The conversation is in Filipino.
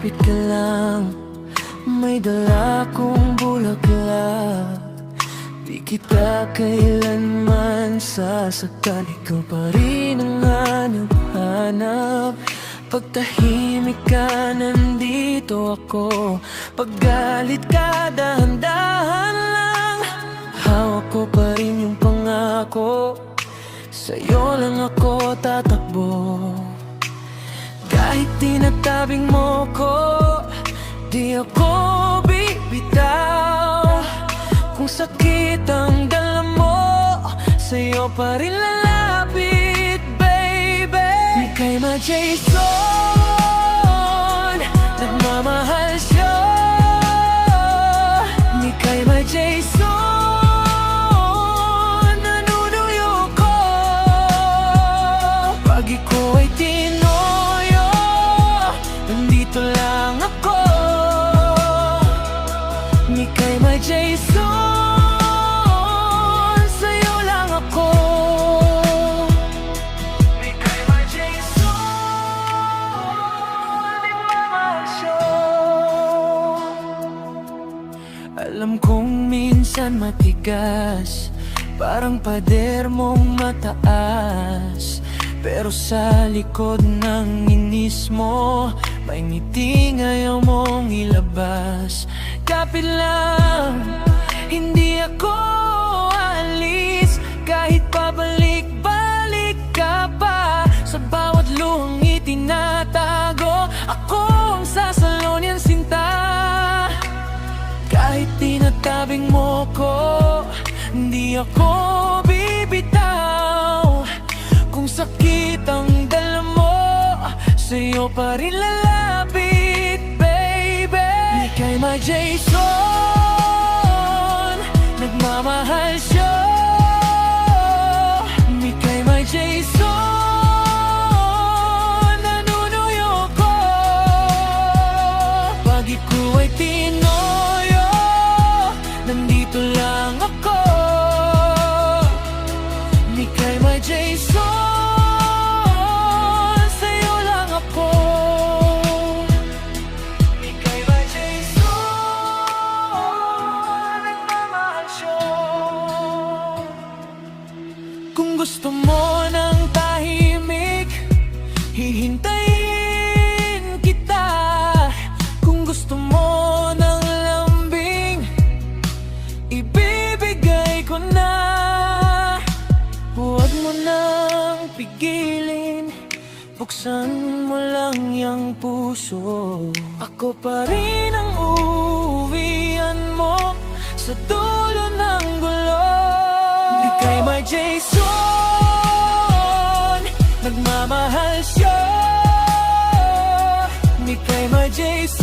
Lumapit ka lang, may dala kong bulaklak. Di kita kailanman sasaktan, ikaw pa rin ang hanap-hanap. Pag tahimik ka, nandito ako. Pag galit ka, dahan-dahan lang. Hawak ko pa rin yung pangako, sa'yo lang ako tatakbo. Kahit tinatabing mo ko, di ako bibitaw. Kung sakit ang dala mo, sa'yo pa rin lalapit, baby. Mika'y ma-Jason, nagmamahal siya. Mika'y ma-Jason, nanunuyo ko. Pag ikaw ay tinoyo, nandito lang ako. Mika'y ma-Jason, sa'yo lang ako. Mika'y ma-Jason, nagmamahal siya. Alam kong minsan matigas, parang pader mong mataas. Pero sa likod ng inis mo, may ngiti ayaw mong ilabas. Kapit lang, hindi ako alis. Kahit pabalik-balik ka pa, sa bawat luhang itinatago, ako ang sasalo niyan, sinta. Kahit tinatabing mo ko, hindi ako bibitaw. Kung sakit ang dala mo, sa'yo pa rin lalapit, baby. Mika'y ma-Jason, nagmamahal siya. Mika'y ma-Jason, nanunuyo ko. Pag ikaw ay tinoyo, nandito lang ako. Mika'y ma-Jason, sa'yo lang ako. Mika'y ma-Jason, nagmamahal siya. Kung gusto mo ng tahimik, hihintayin kita. Kung gusto mo ng lambing, ibibigay ko na. Huwag mo nang pigilin, buksan mo lang yung puso. Ako pa rin ang uuwian mo sa dulo ng gulo. Mika'y ma-Jason, nagmamahal siya. Mika'y ma-Jason,